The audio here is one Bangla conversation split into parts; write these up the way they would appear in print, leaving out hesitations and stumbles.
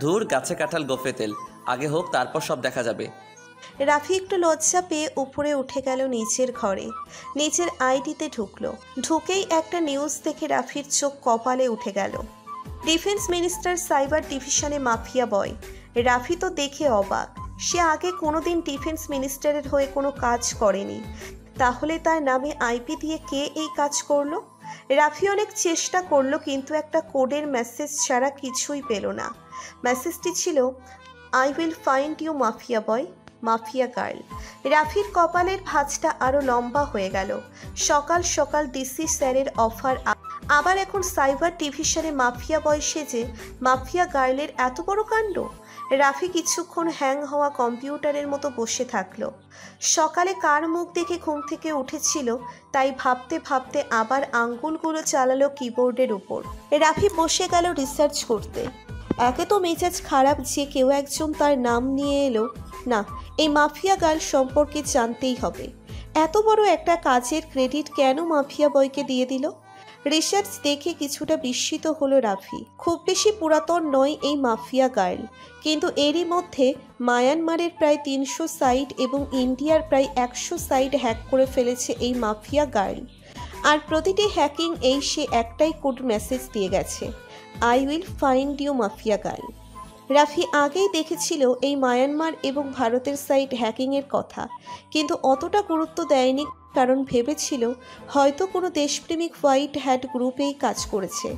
ধুর, গাছে কাঁঠাল গোফে তেল, আগে হোক তারপর সব দেখা যাবে। রাফি একটু লজ্জা পেয়ে উপরে উঠে গেল নিচের ঘরে। নিচের আইডিতে ঢুকলো। ঢুকেই একটা নিউজ দেখে রাফির চোখ কপালে উঠে গেল। ডিফেন্স মিনিস্টার সাইবার ডিভিশনে মাফিয়া বয়। রাফি তো দেখে অবাক। সে আগে কোনোদিন ডিফেন্স মিনিস্টারের হয়ে কোনো কাজ করেনি, তাহলে তার নামে আইপি দিয়ে কে এই কাজ করলো? রাফি অনেক চেষ্টা করলো কিন্তু একটা কোডের মেসেজ ছাড়া কিছুই পেল না। মেসেজটি ছিল, I will find you mafia boy, mafia girl. রাফির কপালের ভাঁজটা আরও লম্বা হয়ে গেল। সকাল সকাল ডিসি স্যারের অফার, আবার এখন সাইবার ডিভিশনে মাফিয়া বয় সেজে মাফিয়া গার্লের এত বড় কাণ্ড। রাফি কিছুক্ষণ হ্যাং হওয়া কম্পিউটারের মতো বসে থাকলো। সকালে কার মুখ দেখে ঘুম থেকে উঠেছিল তাই ভাবতে ভাবতে আবার আঙ্গুলগুলো চালালো কিবোর্ডের উপর। রাফি বসে গেল রিসার্চ করতে। একে তো মেজাজ খারাপ যে কেউ একজন তার নাম নিয়ে এলো। না, এই মাফিয়া গার্ল সম্পর্কে জানতেই হবে। এত বড় একটা কাজের ক্রেডিট কেন মাফিয়া বয়কে দিয়ে দিল? রিসার্চ দেখে কিছুটা বিস্মিত হলো রাফি। খুব বেশি পুরাতন নয় এই মাফিয়া গার্ল, কিন্তু এরই মধ্যে মায়ানমারের প্রায় 300 সাইট এবং ইন্ডিয়ার প্রায় 100 সাইট হ্যাক করে ফেলেছে এই মাফিয়া গার্ল। আর প্রতিটি হ্যাকিং এই সে একটাই কোড মেসেজ দিয়ে গেছে, I will find you mafia girl. Rafi আগেই দেখেছিল এই মায়ানমার এবং ভারতের সাইট হ্যাকিংয়ের কথা, কিন্তু অতটা গুরুত্ব দেয়নি, কারণ ভেবেছিল হয়তো কোনো দেশপ্রেমিক হোয়াইট হ্যাট গ্রুপেই কাজ করেছে।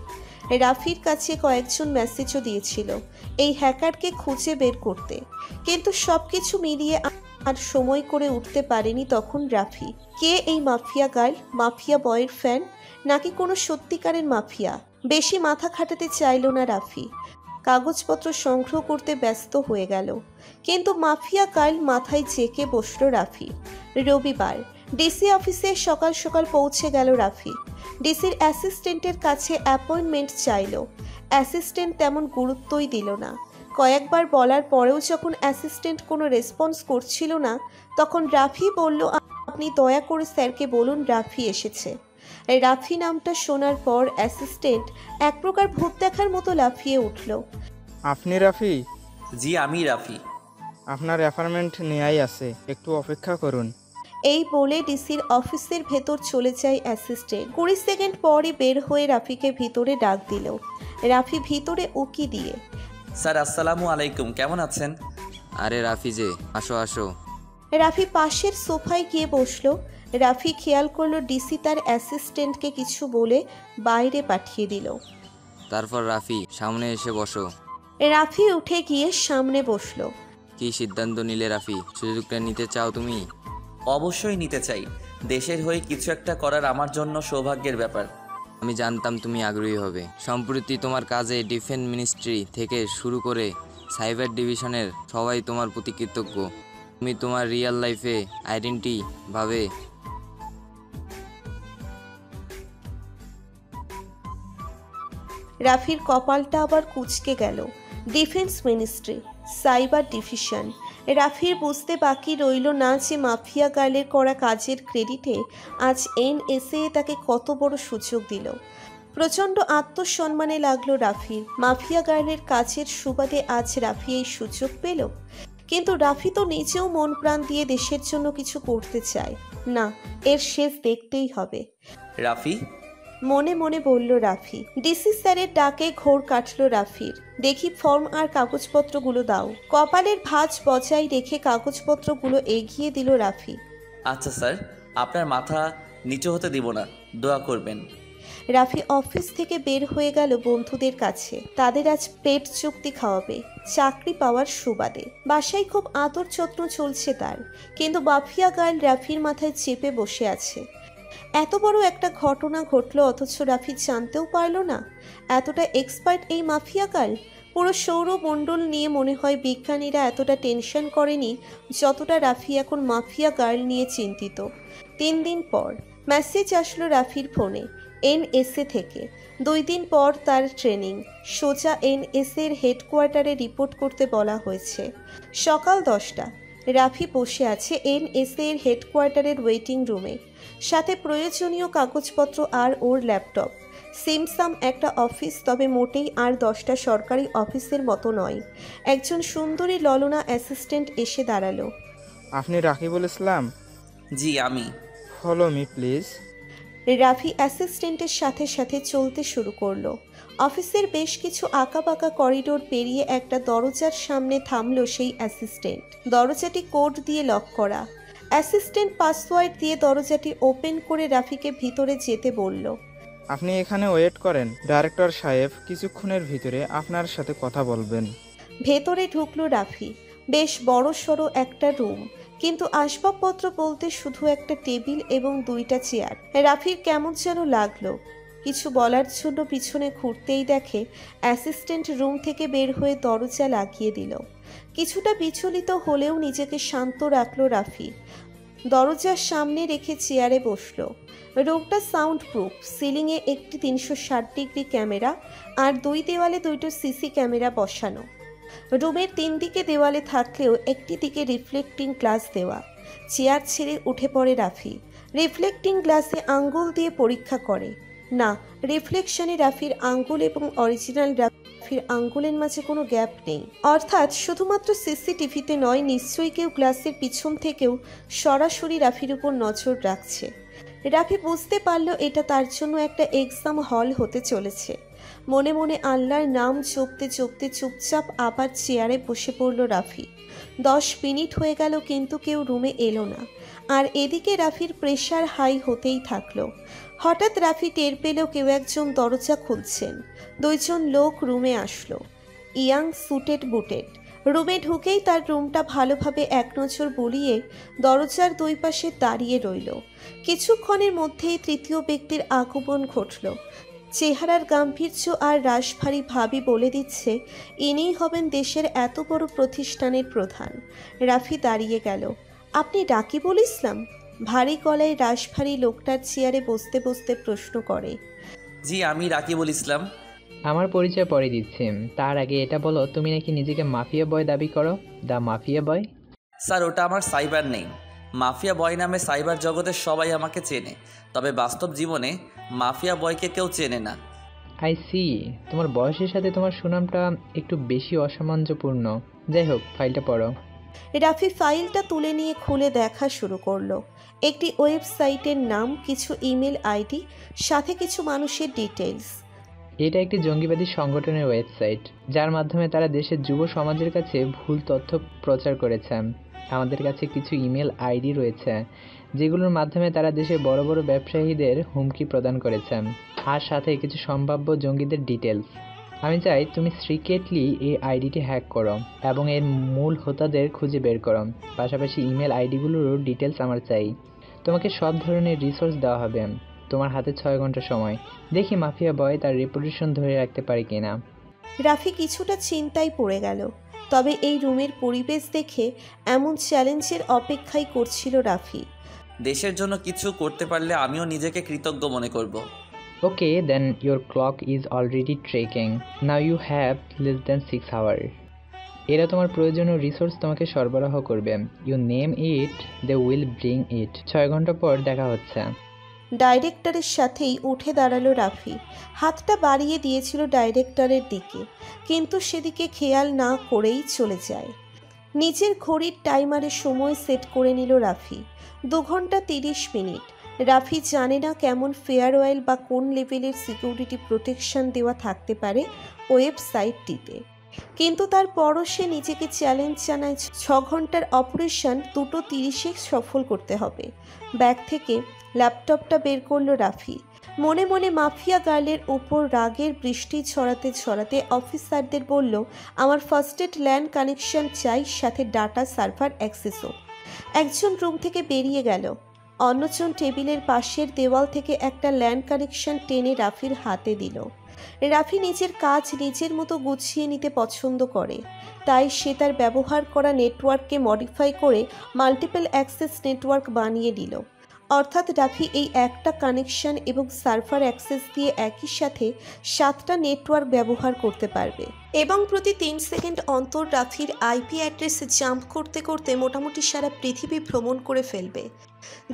রাফির কাছে কয়েকজন মেসেজও দিয়েছিল এই হ্যাকারকে খুঁজে বের করতে, কিন্তু সব কিছু মিলিয়ে আর সময় করে উঠতে পারেনি তখন রাফি। কে এই মাফিয়া গার্ল? মাফিয়া বয়ের ফ্যান নাকি কোনো সত্যিকারের মাফিয়া? বেশি মাথা খাটাতে চাইল না রাফি, কাগজপত্র সংগ্রহ করতে ব্যস্ত হয়ে গেল। কিন্তু মাফিয়া গার্ল মাথায় চেকে বসল রাফি। রবিবার ডিসি অফিসে সকাল সকাল পৌঁছে গেল রাফি। ডিসির অ্যাসিস্ট্যান্টের কাছে অ্যাপয়েন্টমেন্ট চাইল। অ্যাসিস্ট্যান্ট তেমন গুরুত্বই দিল না। কয়েকবার বলার পরেও যখন অ্যাসিস্ট্যান্ট কোনো রেসপন্স করছিল না, তখন রাফি বলল, আপনি দয়া করে স্যারকে বলুন রাফি এসেছে। রাফি নামটা শোনার পর অ্যাসিস্ট্যান্ট এক প্রকার ভূত দেখার মতো লাফিয়ে উঠল। আপনি রাফি? জি, আমি রাফি। আপনার অ্যাপয়েন্টমেন্ট নেয়াই আছে, একটু অপেক্ষা করুন। এই বলে ডিসির অফিসের ভেতর চলে যায় অ্যাসিস্ট্যান্ট। 20 সেকেন্ড পরই বের হয়ে রাফিকে ভিতরে ডাক দিল। রাফি ভিতরে উকি দিয়ে, স্যার আসসালামু আলাইকুম, কেমন আছেন? আরে রাফি যে, আসো আসো। রাফি পাশের সোফায় গিয়ে বসলো। রাফি খেয়াল করলো ডিসি তার অ্যাসিস্ট্যান্টকে কিছু বলে বাইরে পাঠিয়ে দিল। তারপর রাফি, সামনে এসে বসো। রাফি উঠে গিয়ে সামনে বসলো। কি সিদ্ধান্ত নিলে রাফি? সুযোগটা নিতে চাও তুমি? অবশ্যই নিতে চাই। দেশের হয়ে কিছু একটা করার আমার জন্য সৌভাগ্যের ব্যাপার। আমি জানতাম তুমি আগ্রহী হবে। সম্প্রতি তোমার কাজে ডিফেন্স মিনিস্ট্রি থেকে শুরু করে সাইবার ডিভিশনের সবাই তোমার প্রতি কৃতজ্ঞ। তুমি তোমার রিয়েল লাইফে আইডেন্টি ভাবে রাফির কপালটা আবার কুঁচকে গেল। Defence ministry, cyber division. রাফির বুঝতে বাকি রইল না যে মাফিয়া গার্লের করা কাজের ক্রেডিটে আজ এনএসএ তাকে কত বড় সুযোগ দিল। প্রচণ্ড আত্মসম্মানে লাগলো রাফির। মাফিয়া গার্লের কাজের সুবাদে আজ রাফি এই সুযোগ পেল। কিন্তু রাফি তো নিজেও মন প্রাণ দিয়ে দেশের জন্য কিছু করতে চায়। না, এর শেষ দেখতেই হবে। রাফি, মনে মনে বলল রাফি। ডিসি স্যারের ডাকে ঘোর কাটল রাফির। দেখি ফর্ম আর কাগজপত্রগুলো দাও। কপালের ভাঁজ বজায় রেখে কাগজপত্রগুলো এগিয়ে দিল রাফি। আচ্ছা স্যার, আপনার মাথা নিচু হতে দিব না, দোয়া করবেন। রাফি অফিস থেকে বের হয়ে গেল বন্ধুদের কাছে। তাদের আজ পেট চুক্তি খাওয়াবে চাকরি পাওয়ার সুবাদে। বাসায় খুব আদর যত্ন চলছে তার, কিন্তু মাফিয়া গার্ল রাফির মাথায় চেপে বসে আছে। এত বড় একটা ঘটনা ঘটলো অথচ রাফি জানতেও পারল না। এতটা এক্সপার্ট এই মাফিয়া গার্ল। পুরো সৌরমণ্ডল নিয়ে মনে হয় বিজ্ঞানীরা এতটা টেনশন করেনি যতটা রাফি এখন মাফিয়া গার্ল নিয়ে চিন্তিত। 3 দিন পর মেসেজ আসলো রাফির ফোনে এনএসএ থেকে। 2 দিন পর তার ট্রেনিং। সোজা এনএসএর হেডকোয়ার্টারে রিপোর্ট করতে বলা হয়েছে। সকাল 10টা। রাফি বসে আছে এনএসএ এর হেডকোয়ার্টারের ওয়েটিং রুমে। সাথে প্রয়োজনীয় কাগজপত্র আর ওর ল্যাপটপ। সিমসাম একটা অফিস, তবে মোটেই আর 10টা সরকারি অফিসের মতো নয়। একজন সুন্দরী ললনা অ্যাসিস্ট্যান্ট এসে দাঁড়ালো। আপনি রাকিবুল ইসলাম? জি আমি। Follow me please. রাফি অ্যাসিস্ট্যান্টের সাথে সাথে চলতে শুরু করলো। অফিসের বেশ কিছু আঁকাবাঁকা করিডোর পেরিয়ে একটা দরজার সামনে থামলো সেই অ্যাসিস্ট্যান্ট। দরজাটি কোড দিয়ে লক করা। অ্যাসিস্ট্যান্ট পাসওয়ার্ড দিয়ে দরজাটি ওপেন করে রাফিকে ভিতরে যেতে বলল। আপনি এখানে ওয়েট করেন, ডাইরেক্টর সাহেব কিছুক্ষণের ভিতরে আপনার সাথে কথা বলবেন। ভেতরে ঢুকলো রাফি। বেশ বড় সড়ো একটা রুম, কিন্তু আসবাবপত্র বলতে শুধু একটা টেবিল এবং 2টা চেয়ার। রাফির কেমন যেন লাগলো। কিছু বলার জন্য পিছনে ঘুরতেই দেখে অ্যাসিস্ট্যান্ট রুম থেকে বের হয়ে দরজা লাগিয়ে দিল। কিছুটা বিচলিত হলেও নিজেকে শান্ত রাখলো রাফি। দরজার সামনে রেখে চেয়ারে বসলো। রুমটা সাউন্ড প্রুফ। সিলিংয়ে একটি 360 ডিগ্রি ক্যামেরা আর 2 দেওয়ালে 2টো সিসি ক্যামেরা বসানো। রুমের 3 দিকে দেওয়ালে থাকলেও একটি দিকে রিফ্লেক্টিং গ্লাস দেওয়া। চেয়ার ছেড়ে উঠে পড়ে রাফি। রিফ্লেক্টিং গ্লাসে আঙ্গুল দিয়ে পরীক্ষা করে। না, রিফ্লেকশনে রাফির আঙ্গুল এবং অরিজিনাল রাফির আঙ্গুলের মাঝে কোনো গ্যাপ নেই। অর্থাৎ শুধুমাত্র সিসিটিভিতে নয়, নিশ্চয়ই কেউ গ্লাসের পিছন থেকেও সরাসরি রাফির উপর নজর রাখছে। রাফি বুঝতে পারল এটা তার জন্য একটা এক্সাম হল হতে চলেছে। মনে মনে আল্লাহর নাম জপতে জপতে চুপচাপ আবার চেয়ারে বসে পড়ল রাফি। 10 মিনিট হয়ে গেল কিন্তু কেউ রুমে এলো না। আর এদিকে রাফির প্রেশার হাই হতেই থাকলো। হঠাৎ রাফি টের পেল কেউ একজন দরজা খুলছেন। 2 জন লোক রুমে আসলো, ইয়াং, সুটেড বুটেড। রুমে ঢুকেই তার রুমটা ভালোভাবে এক নজর বুলিয়ে দরজার 2 পাশে দাঁড়িয়ে রইল। কিছুক্ষণের মধ্যেই তৃতীয় ব্যক্তির আগমন ঘটল। চেহারার গাম্ভীর্য আর রাশভারী ভাবই বলে দিচ্ছে ইনিই হবেন দেশের এত বড় প্রতিষ্ঠানের প্রধান। রাফি দাঁড়িয়ে গেল। আপনি রাকিবুল ইসলাম? ভারী গলায় রাশভারী লোকটার চেয়ারে বসতে বসতে প্রশ্ন করে। জি আমি রাকিবুল ইসলাম। আমার পরিচয় পরে দিচ্ছি, তার আগে এটা বলো, তুমি নাকি নিজেকে মাফিয়া বয় দাবি করো? The mafia boy? স্যার ওটা আমার সাইবার নেম। মাফিয়া বয় নামে সাইবার জগতের সবাই আমাকে চেনে, তবে বাস্তব জীবনে মাফিয়া বয়কে কেউ চেনে না। আই সি, তোমার বয়সের সাথে তোমার সুনামটা একটু বেশি অসামঞ্জস্যপূর্ণ। যাই হোক, ফাইলটা পড়ো। রাফি ফাইলটা তুলে নিয়ে খুলে দেখা শুরু করলো। একটি ওয়েবসাইটের নাম, কিছু ইমেল আইডি, সাথে কিছু মানুষের ডিটেলস। এটা একটি জঙ্গিবাদী সংগঠনের ওয়েবসাইট, যার মাধ্যমে তারা দেশের যুব সমাজের কাছে ভুল তথ্য প্রচার করেছে। আমাদের কাছে কিছু ইমেল আইডি রয়েছে, যেগুলোর মাধ্যমে তারা দেশের বড় বড় ব্যবসায়ীদের হুমকি প্রদান করেছে, আর সাথে কিছু সম্ভাব্য জঙ্গিদের ডিটেলস। আমি চাই তুমি সিক্রেটলি এই আইডিটি হ্যাক করো এবং এর মূল হোতাদের খুঁজে বের করো। পাশাপাশি ইমেল আইডিগুলোরও ডিটেলস আমার চাই। তোমাকে সব ধরনের রিসোর্স দেওয়া হবে। তোমার হাতে 6 ঘন্টা সময়। দেখি মাফিয়া বয় তার রেপুটেশন ধরে রাখতে পারে কিনা। রাফি কিছুটা চিন্তায় পড়ে গেল। তবে এই রুমের পরিবেশ দেখে এমন চ্যালেঞ্জের অপেক্ষাই করছিল রাফি। দেশের জন্য কিছু করতে পারলে আমিও নিজেকে কৃতজ্ঞ মনে করব। Okay, then your clock is already tracking. Now you have less than 6 hour. এরা তোমার প্রয়োজনীয় রিসোর্স তোমাকে সরবরাহ করবে। You name it, they will bring it. 6 ঘন্টা পর দেখা হচ্ছে। ডাইরেক্টরের সাথেই উঠে দাঁড়ালো রাফি। হাতটা বাড়িয়ে দিয়েছিল ডাইরেক্টরের দিকে, কিন্তু সেদিকে খেয়াল না করেই চলে যায়। নিজের ঘড়ির টাইমারে সময় সেট করে নিল রাফি। 2 ঘন্টা 30 মিনিট। রাফি জানে না কেমন ফেয়ারওয়েল বা কোন লেভেলের সিকিউরিটি প্রোটেকশন দেওয়া থাকতে পারে ওয়েবসাইটটিতে, কিন্তু তারপরও সে নিজেকে চ্যালেঞ্জ জানায় 6 ঘন্টার অপারেশন 2:30-এ সফল করতে হবে। ব্যাগ থেকে ল্যাপটপটা বের করলো রাফি। মনে মনে মাফিয়া গার্লের ওপর রাগের বৃষ্টি ছড়াতে ছড়াতে অফিসারদের বলল, আমার ফার্স্ট এড ল্যান্ড কানেকশন চাই, সাথে ডাটা সার্ভার অ্যাক্সেসও। একজন রুম থেকে বেরিয়ে গেল। অন্যজন টেবিলের পাশের দেওয়াল থেকে একটা ল্যান্ড কানেকশন টেনে রাফির হাতে দিল। রাফি নিজের কাজ নিজের মতো গুছিয়ে নিতে পছন্দ করে, তাই সে তার ব্যবহার করা নেটওয়ার্ককে মডিফাই করে মাল্টিপল অ্যাক্সেস নেটওয়ার্ক বানিয়ে দিল। অর্থাৎ রাফি এই একটা কানেকশন এবং সার্ভার অ্যাক্সেস দিয়ে একই সাথে 7টা নেটওয়ার্ক ব্যবহার করতে পারবে এবং প্রতি 3 সেকেন্ড অন্তর রাফির আইপি অ্যাড্রেস জাম্প করতে করতে মোটামুটি সারা পৃথিবী ভ্রমণ করে ফেলবে,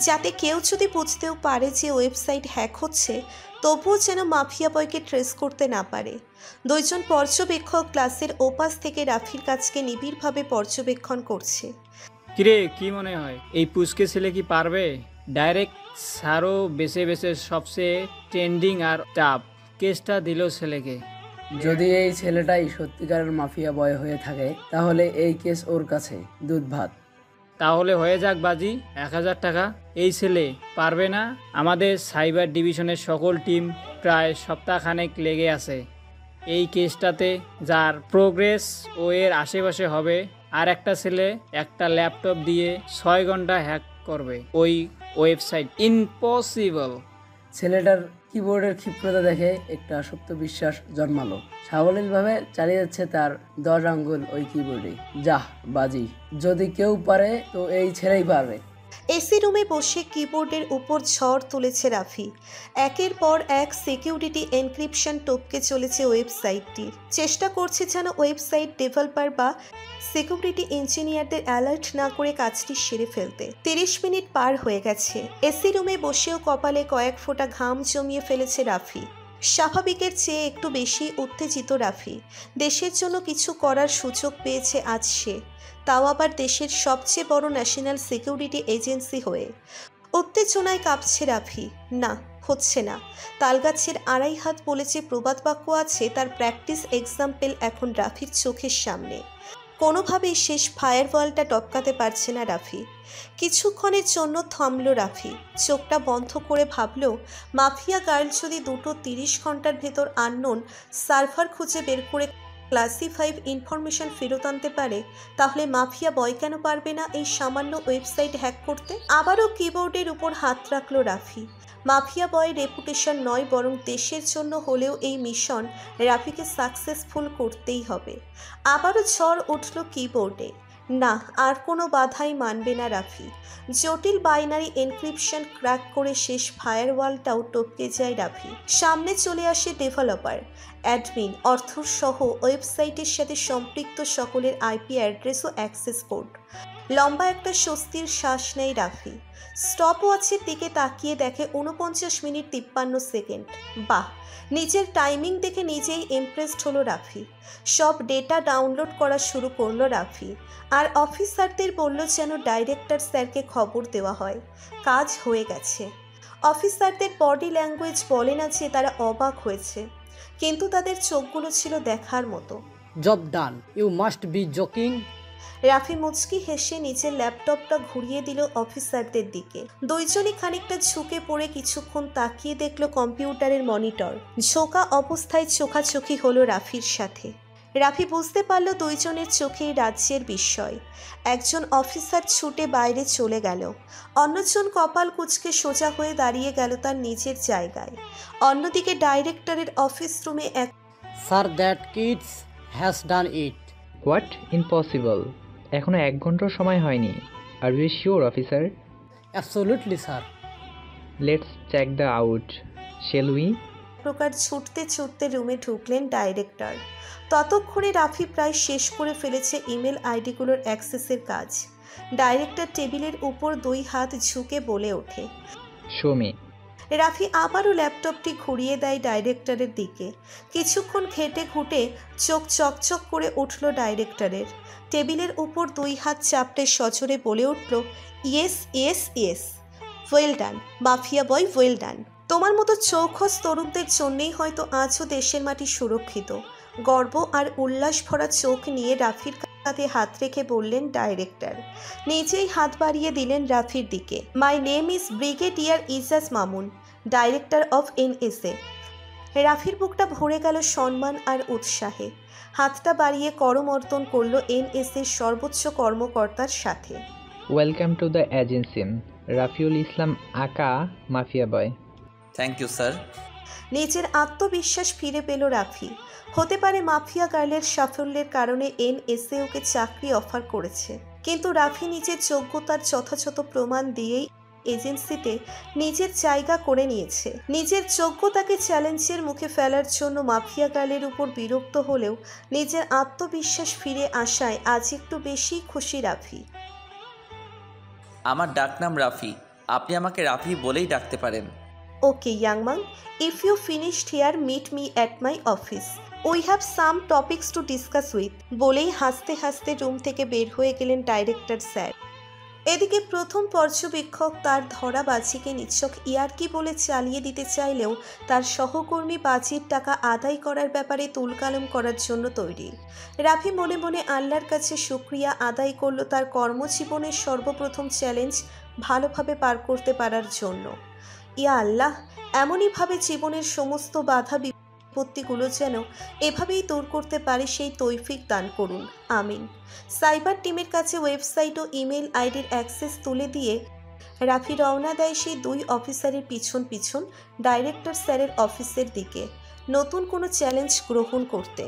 যাতে কেউ যদি বুঝতেও পারে যে ওয়েবসাইট হ্যাক হচ্ছে তবুও যেন মাফিয়া বয়কে ট্রেস করতে না পারে। 2 জন পর্যবেক্ষক ক্লাসের ওপাশ থেকে রাফির কাজকে নিবিড়ভাবে পর্যবেক্ষণ করছে। কিরে, কি মনে হয় এই পুচকে ছেলে কি পারবে? ডাইরেক্ট সারো বেছে বেছে সবচেয়ে ট্রেন্ডিং আর টাপ কেসটা দিল ছেলেকে। যদি এই ছেলেটাই সত্যিকারের মাফিয়া বয় হয়ে থাকে তাহলে এই কেস ওর কাছে দুধ ভাত। তাহলে হয়ে যাক বাজি, 1000 টাকা। এই ছেলে পারবে না? আমাদের সাইবার ডিভিশনের সকল টিম প্রায় সপ্তাহখানেক লেগে আছে এই কেসটাতে, যার প্রোগ্রেস ও এর আশেপাশে হবে। আর একটা ছেলে একটা ল্যাপটপ দিয়ে 6 ঘন্টা হ্যাক করবে ওই ওয়েবসাইট। ইম্পসিবল। ছেলেটার কিবোর্ডের ক্ষিপ্রতা দেখে একটা সুপ্ত বিশ্বাস জন্মালো। সাবলীলভাবে চালিয়ে যাচ্ছে তার 10 আঙ্গুল ওই কিবোর্ডে। যাহ বাজি, যদি কেউ পারে তো এই ছেলেই পারবে। এসি রুমে বসে কিবোর্ডের উপর ঝড় তুলেছে রাফি। একের পর এক সিকিউরিটি এনক্রিপশন টপকে চলেছে ওয়েবসাইটটির। চেষ্টা করছে যেন ওয়েবসাইট ডেভেলপার বা সিকিউরিটি ইঞ্জিনিয়ারদের অ্যালার্ট না করে কাজটি সেরে ফেলতে। 30 মিনিট পার হয়ে গেছে। এসি রুমে বসেও কপালে কয়েক ফোঁটা ঘাম জমিয়ে ফেলেছে রাফি। স্বাভাবিকের চেয়ে একটু বেশি উত্তেজিত রাফি। দেশের জন্য কিছু করার সুযোগ পেয়েছে আজ সে, তাও আবার দেশের সবচেয়ে বড় ন্যাশনাল সিকিউরিটি এজেন্সি হয়ে। উত্তেজনায় কাঁপছে রাফি। না, হচ্ছে না। তালগাছের 2.5 হাত বলে যে প্রবাদ বাক্য আছে তার প্র্যাকটিস এক্সাম্পল এখন রাফির চোখের সামনে। কোনোভাবেই শেষ ফায়ারওয়ালটা টপকাতে পারছে না রাফি। কিছুক্ষণের জন্য থামল রাফি। চোখটা বন্ধ করে ভাবল, মাফিয়া গার্ল যদি 2:30 ঘন্টার ভেতর আননোন সার্ভার খুঁজে বের করে ক্লাসিফাইড ইনফরমেশন ফেরত আনতে পারে, তাহলে মাফিয়া বয় কেন পারবে না এই সামান্য ওয়েবসাইট হ্যাক করতে? আবারও কিবোর্ডের উপর হাত রাখল রাফি। মাফিয়া বয় রেপুটেশন নয়, বরং দেশের জন্য হলেও এই মিশন রাফিকে সাকসেসফুল করতেই হবে। আবারও ঝড় উঠল কিবোর্ডে। না, আর কোনো বাধাই মানবে না রাফি। জটিল বাইনারি এনক্রিপশন ক্র্যাক করে শেষ ফায়ারওয়ালটাও টপকে যায় রাফি। সামনে চলে আসে ডেভেলপার, অ্যাডমিন, অর্থর সহ ওয়েবসাইটের সাথে সম্পৃক্ত সকলের আইপি অ্যাড্রেস ও অ্যাক্সেস কোড। লম্বা একটা স্বস্তির শ্বাস নেয় রাফি। স্টপ ওয়াচের দিকে তাকিয়ে দেখে 49 মিনিট 53 সেকেন্ড। বাহ, নিজের টাইমিং দেখে নিজেই ইমপ্রেসড হলো রাফি। সব ডেটা ডাউনলোড করা শুরু করলো রাফি। আর অফিসারদের বলল যেন ডাইরেক্টর স্যারকে খবর দেওয়া হয়, কাজ হয়ে গেছে। অফিসারদের বডি ল্যাঙ্গুয়েজ বলে না যে তারা অবাক হয়েছে, কিন্তু তাদের চোখগুলো ছিল দেখার মতো। Job done, you must be joking. Rafi মুচকি হেসে নিজের ল্যাপটপটা ঘুরিয়ে দিল অফিসারদের দিকে। দুইজনই খানিকটা ঝুঁকে পড়ে কিছুক্ষণ তাকিয়ে দেখল কম্পিউটারের মনিটর। ঝোঁকা অবস্থায় চোখাচোখি হলো রাফির সাথে। রাফি বুঝতে পারল দুইজনের চোখেই রাজ্যের বিস্ময়। একজন অফিসার ছুটে বাইরে চলে গেল, অন্যজন কপাল কুঁচকে সোজা হয়ে দাঁড়িয়ে গেল তার নিজের জায়গায়। অন্যদিকে ডাইরেক্টরের অফিস রুমে এক sir, that kids has done it. What? Impossible. এখনো 1 ঘন্টার সময় হয়নি। Are you sure officer? Absolutely sir. Let's check the out, shall we? প্রকার ছুটতে ছুটতে রুমে ঢুকলেন ডাইরেক্টর। ততক্ষণে রাফি প্রায় শেষ করে ফেলেছে ইমেল আইডিগুলোর অ্যাক্সেসের কাজ। ডাইরেক্টর টেবিলের উপর 2 হাত ঝুঁকে বলে ওঠে, শো মি। রাফি আবারও ল্যাপটপটি ঘুরিয়ে দেয় ডাইরেক্টরের দিকে। কিছুক্ষণ ঘেটে ঘুটে চোখ চকচক করে উঠল ডাইরেক্টরের। টেবিলের উপর 2 হাত চাপড়ে সজোরে বলে উঠল, yes yes yes, well done mafia boy, well done. তোমার মতো চৌখস তরুণদের জন্যেই হয়তো আজও দেশের মাটি সুরক্ষিত। গর্ব আর উল্লাস ভরা চোখ নিয়ে রাফির কাঁধে হাত রেখে বললেন ডাইরেক্টর। নিজেই হাত বাড়িয়ে দিলেন রাফির দিকে। My name is brigadier Ijaz Mamun, director of NSA। রাফির বুকটা ভরে গেল সম্মান আর উৎসাহে। হাতটা বাড়িয়ে করমর্দন করল NSAর সর্বোচ্চ কর্মকর্তার সাথে। Welcome to the agency, Rafiul Islam aka mafia boy. Thank you sir. নিজের আত্মবিশ্বাস ফিরে পেল রাফি। হতে পারে মাফিয়া গার্লের সাফল্যের কারণে NSA ওকে চাকরি অফার করেছে, কিন্তু রাফি নিজের যোগ্যতার যথাযথ প্রমাণ দিয়েই এজেন্সিতে নিজের জায়গা করে নিয়েছে। নিজের যোগ্যতাকে চ্যালেঞ্জের মুখে ফেলার জন্য মাফিয়া গালের উপর বিরক্ত হলেও নিজের আত্মবিশ্বাস ফিরে আসায় আজ একটু বেশি খুশি রাফি। আমার ডাকনাম রাফি, আপনি আমাকে রাফি বলেই ডাকতে পারেন। ওকে ইয়াংম্যান, if you finished here meet me at my office, we have some topics to discuss with, বলেই হাসতে হাসতে রুম থেকে বের হয়ে গেলেন ডাইরেক্টর স্যার। এদিকে প্রথম পর্যবেক্ষক তার ধরা বাজিকে নিছক ইয়ার্কি বলে চালিয়ে দিতে চাইলেও তার সহকর্মী বাজির টাকা আদায় করার ব্যাপারে তুলকালাম করার জন্য তৈরি। রাফি মনে মনে আল্লাহর কাছে শুকরিয়া আদায় করল তার কর্মজীবনের সর্বপ্রথম চ্যালেঞ্জ ভালোভাবে পার করতে পারার জন্য। ইয়া আল্লাহ, এমনইভাবে জীবনের সমস্ত বাধা বিপত্তিগুলো যেন এভাবেই দূর করতে পারে সেই তৌফিক দান করুন, আমিন। সাইবার টিমের কাছে ওয়েবসাইট ও ইমেল আইডির অ্যাক্সেস তুলে দিয়ে রাফি রওনা দেয় সেই দুই অফিসারের পিছন পিছন ডাইরেক্টর স্যারের অফিসের দিকে নতুন কোনো চ্যালেঞ্জ গ্রহণ করতে।